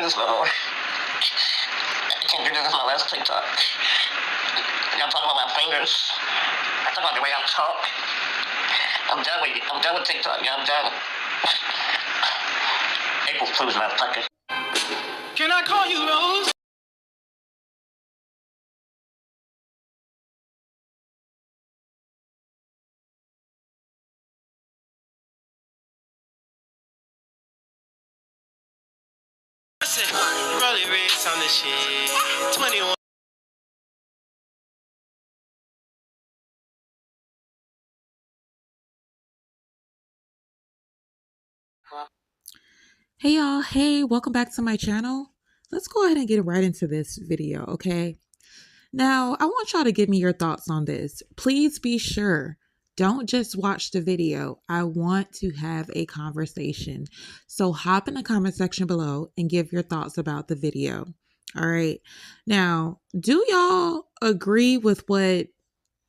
This little. I can't do this. This is my last TikTok. I'm talking about my fingers. I'm talking about the way I talk. I'm done with TikTok. Yeah, I'm done. April Fool's, motherfucker. Can I call you Rose? Rolling wrist on the shit. 21. Hey y'all, hey, welcome back to my channel. Let's go ahead and get right into this video, okay? Now, I want y'all to give me your thoughts on this. Please be sure, don't just watch the video. I want to have a conversation. So hop in the comment section below and give your thoughts about the video. All right. Now, do y'all agree with what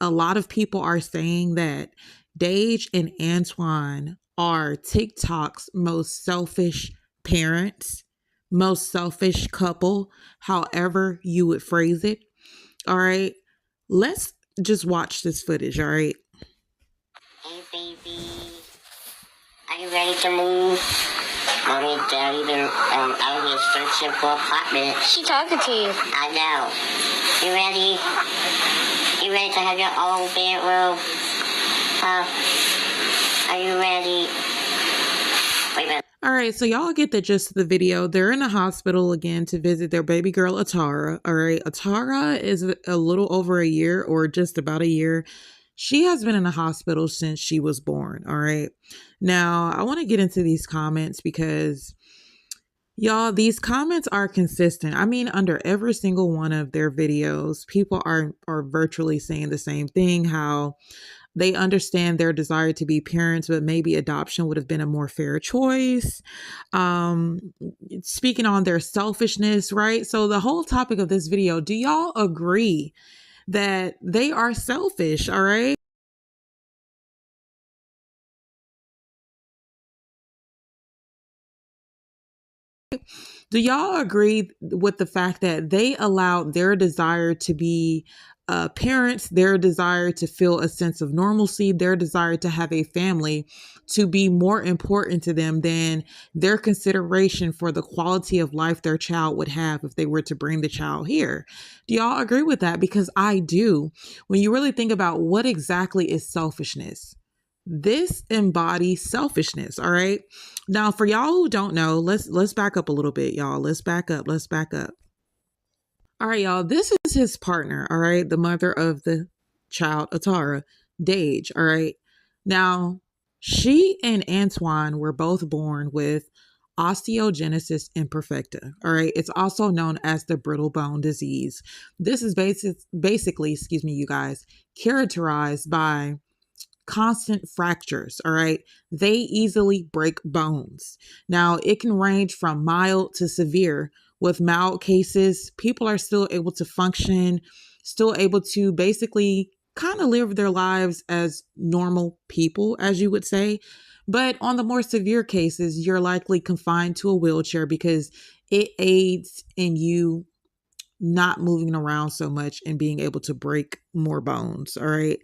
a lot of people are saying, that Deja and Antwon are TikTok's most selfish parents, most selfish couple, however you would phrase it? All right, let's just watch this footage. All right. Hey baby, are you ready to move? Mommy and Daddy been out here searching for an apartment. She talking to you. I know. You ready? You ready to have your own bedroom? Huh? Are you ready? Wait a minute. All right, so y'all get the gist of the video. They're in the hospital again to visit their baby girl, Atara. All right, Atara is a little over a year, or just about a year. She has been in the hospital since she was born. All right. Now, I want to get into these comments because, y'all, these comments are consistent. I mean, under every single one of their videos, people are virtually saying the same thing, how they understand their desire to be parents, but maybe adoption would have been a more fair choice. Speaking on their selfishness, right? So the whole topic of this video, do y'all agree that they are selfish? All right. Do y'all agree with the fact that they allowed their desire to be parents, their desire to feel a sense of normalcy, their desire to have a family to be more important to them than their consideration for the quality of life their child would have if they were to bring the child here? Do y'all agree with that? Because I do. When you really think about what exactly is selfishness, this embodies selfishness. All right. Now, for y'all who don't know, let's back up a little bit, y'all. Let's back up. All right, y'all. This is his partner. All right. The mother of the child, Atara, Deja. All right. Now, she and Antwon were both born with Osteogenesis Imperfecta. All right. It's also known as the brittle bone disease. This is basically, excuse me, you guys, characterized by constant fractures. All right. They easily break bones. Now, it can range from mild to severe. With mild cases, people are still able to function, still able to basically kind of live their lives as normal people, as you would say. But on the more severe cases, you're likely confined to a wheelchair because it aids in you not moving around so much and being able to break more bones. All right.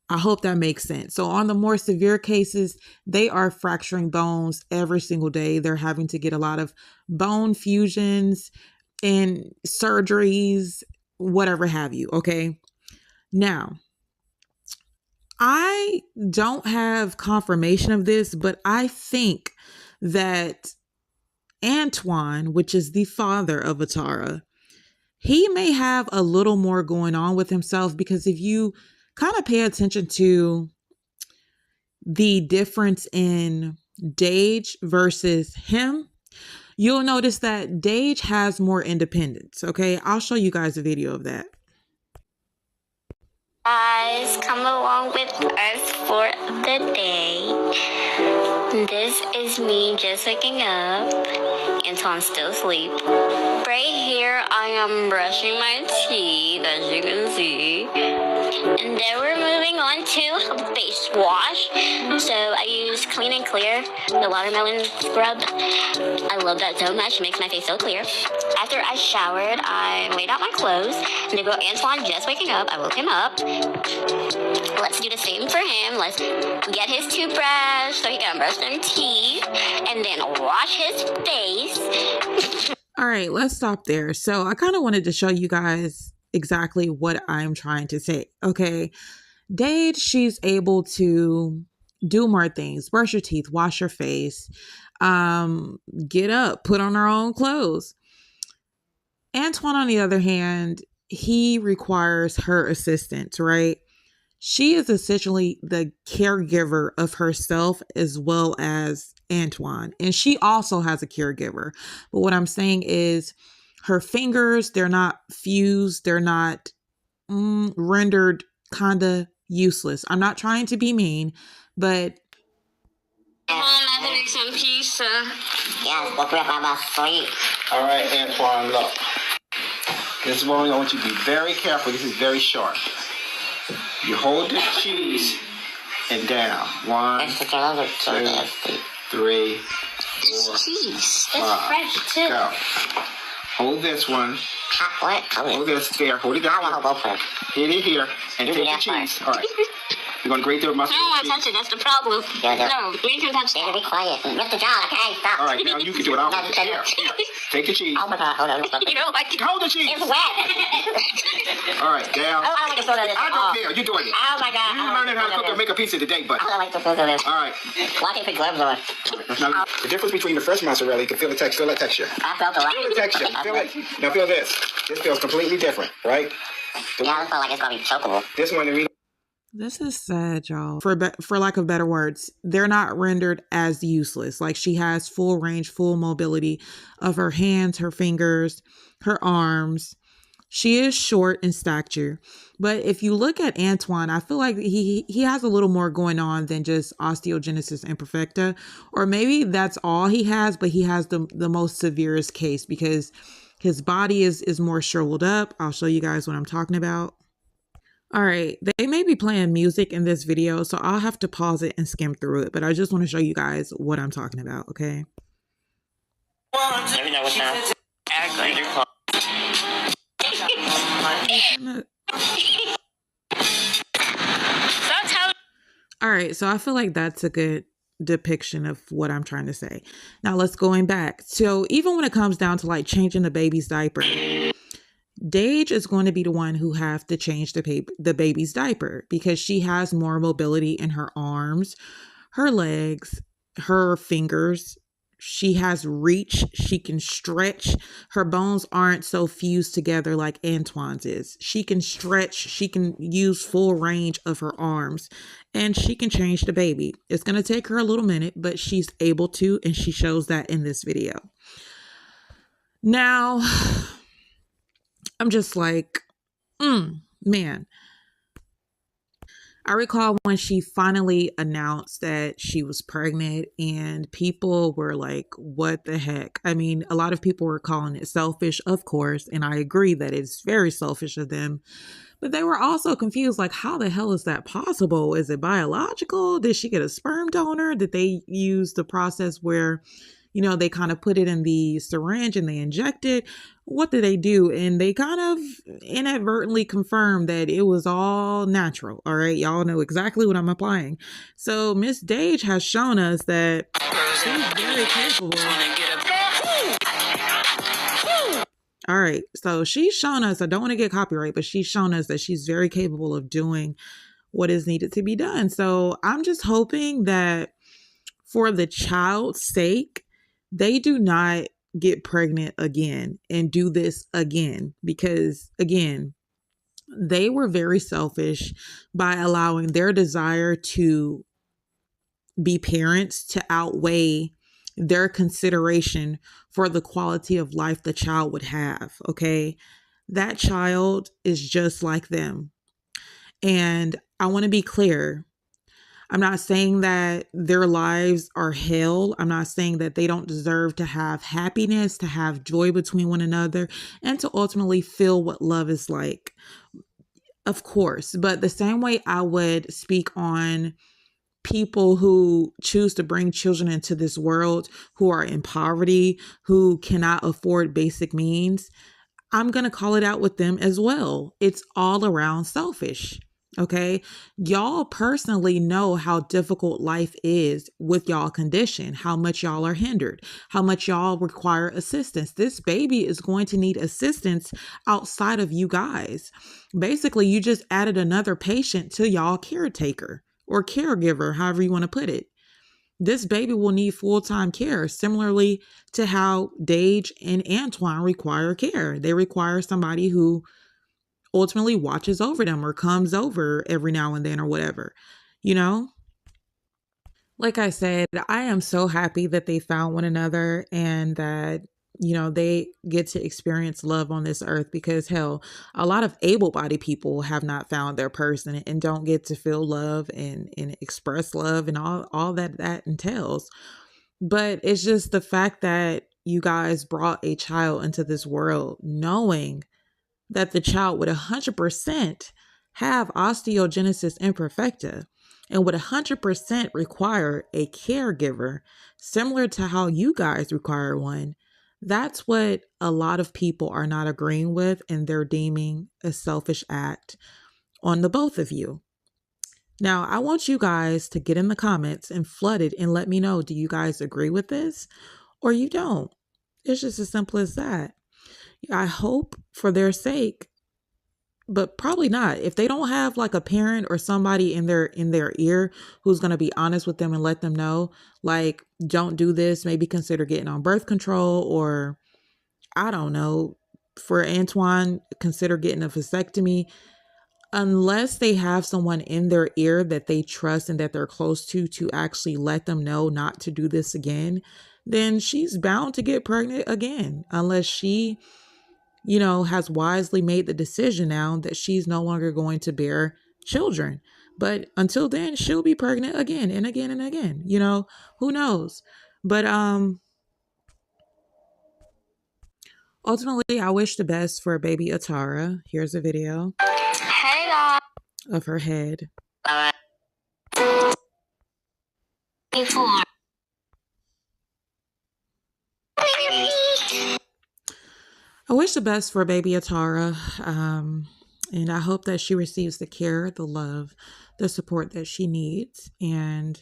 I hope that makes sense. So on the more severe cases, they are fracturing bones every single day. They're having to get a lot of bone fusions and surgeries, whatever have you. Okay. Now, I don't have confirmation of this, but I think that Antwon, which is the father of Atara, he may have a little more going on with himself, because if you kind of pay attention to the difference in Deja versus him, you'll notice that Deja has more independence. Okay, I'll show you guys a video of that. Guys, come along with us for the day. This is me just waking up. Antwon's still asleep. Right here, I am brushing my teeth, as you can see. And then we're moving on to face wash. So I use Clean and Clear, the watermelon scrub. I love that so much. It makes my face so clear. After I showered, I laid out my clothes. And there go Antwon just waking up. I woke him up. Let's do the same for him. Let's get his toothbrush so he can brush them teeth. And then wash his face. All right, let's stop there. So I kind of wanted to show you guys exactly what I'm trying to say. Okay. Dade, she's able to do more things. Brush your teeth, wash your face, get up, put on her own clothes. Antwon, on the other hand, he requires her assistance, right? She is essentially the caregiver of herself as well as Antwon. And she also has a caregiver. But what I'm saying is her fingers, they're not fused. They're not rendered kind of useless. I'm not trying to be mean, but... Mom, I'm having some pizza. Yes, go grab my sweet. All right, Antwon, look. This is where I want you to be very careful. This is very sharp. You hold the cheese and down. 1, 2, 3, 4, Cheese. 5. It's fresh, too. Go. Hold this one. What? Hold this there. Hold it down. I want to go first. Hit it here and You take do the that cheese. first. All right. You're going to grate the I mustard don't want to cheese. touch it. That's the problem. Yeah. No, we can touch Baby, that. be quiet. Mr. John, okay, stop. All right, now you can do it. I'll No, here, here. Take the cheese. Oh my God, hold on. You know, like, Hold the cheese. It's wet. All right, down. Oh, I like to throw this. I don't care. You're doing it. Oh my God. You're learning how to cook and make a pizza today, but. I don't like to throw this. All right. Why can't you put gloves on? Now, the difference between the fresh mozzarella, you can feel the texture. Feel that texture. I felt the Feel the texture. Feel it. Now feel this. This feels completely different, right? Yeah, I felt like it's going to be chokeable. This one, This is sad, y'all. For lack of better words, they're not rendered as useless. Like, she has full range, full mobility of her hands, her fingers, her arms. She is short in stature. But if you look at Antwon, I feel like he has a little more going on than just osteogenesis imperfecta. Or maybe that's all he has, but he has the most severest case because his body is more shriveled up. I'll show you guys what I'm talking about. All right, they may be playing music in this video, so I'll have to pause it and skim through it, but I just want to show you guys what I'm talking about, okay? Let me know what's up. All right, so I feel like that's a good depiction of what I'm trying to say. Now let's going back. So even when it comes down to like changing the baby's diaper, Deja is going to be the one who have to change the baby's diaper because she has more mobility in her arms, her legs, her fingers. She has reach. She can stretch. Her bones aren't so fused together like Antwon's is. She can stretch. She can use full range of her arms and she can change the baby. It's going to take her a little minute, but she's able to, and she shows that in this video. Now, I'm just like, man. I recall when she finally announced that she was pregnant and people were like, what the heck? I mean, a lot of people were calling it selfish, of course, and I agree that it's very selfish of them. But they were also confused, like, how the hell is that possible? Is it biological? Did she get a sperm donor? Did they use the process where, you know, they kind of put it in the syringe and they inject it? What did they do? And they kind of inadvertently confirmed that it was all natural. All right. Y'all know exactly what I'm applying. So Miss Deja has shown us that she's very capable. All right. So she's shown us, I don't want to get copyright, but she's shown us that she's very capable of doing what is needed to be done. So I'm just hoping that for the child's sake, they do not get pregnant again and do this again, because again, they were very selfish by allowing their desire to be parents to outweigh their consideration for the quality of life the child would have. Okay. That child is just like them. And I want to be clear. I'm not saying that their lives are hell. I'm not saying that they don't deserve to have happiness, to have joy between one another, and to ultimately feel what love is like. Of course, but the same way I would speak on people who choose to bring children into this world who are in poverty, who cannot afford basic means, I'm going to call it out with them as well. It's all around selfish. Okay. Y'all personally know how difficult life is with y'all condition, how much y'all are hindered, how much y'all require assistance. This baby is going to need assistance outside of you guys. Basically, you just added another patient to y'all caretaker or caregiver, however you want to put it. This baby will need full-time care, similarly to how Dage and Antwon require care. They require somebody who ultimately watches over them or comes over every now and then or whatever, you know? Like I said, I am so happy that they found one another and that, they get to experience love on this earth because hell, a lot of able-bodied people have not found their person and don't get to feel love and express love and all that entails. But it's just the fact that you guys brought a child into this world knowing that the child would 100% have osteogenesis imperfecta and would 100% require a caregiver similar to how you guys require one. That's what a lot of people are not agreeing with, and they're deeming a selfish act on the both of you. Now, I want you guys to get in the comments and flood it and let me know, do you guys agree with this or you don't? It's just as simple as that. I hope for their sake, but probably not. If they don't have like a parent or somebody in their ear who's going to be honest with them and let them know, like, don't do this, maybe consider getting on birth control, or I don't know, for Antwon, consider getting a vasectomy. Unless they have someone in their ear that they trust and that they're close to actually let them know not to do this again, then she's bound to get pregnant again, unless she, has wisely made the decision now that she's no longer going to bear children. But until then, she'll be pregnant again and again and again. Who knows? But ultimately, I wish the best for baby Atara. Here's a video Hey guys. of her head. Before. I wish the best for baby Atara, and I hope that she receives the care, the love, the support that she needs. And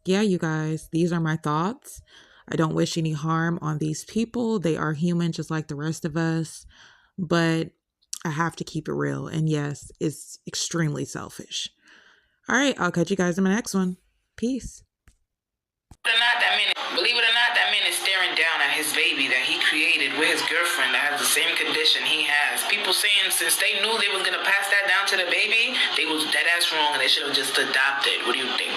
yeah, you guys, these are my thoughts. I don't wish any harm on these people. They are human just like the rest of us, but I have to keep it real. And yes, it's extremely selfish. All right, I'll catch you guys in my next one. Peace. Believe it or not, that man is staring down at his baby that he created with his girlfriend that has the same condition he has. People saying since they knew they was gonna pass that down to the baby, they was dead ass wrong and they should have just adopted. What do you think?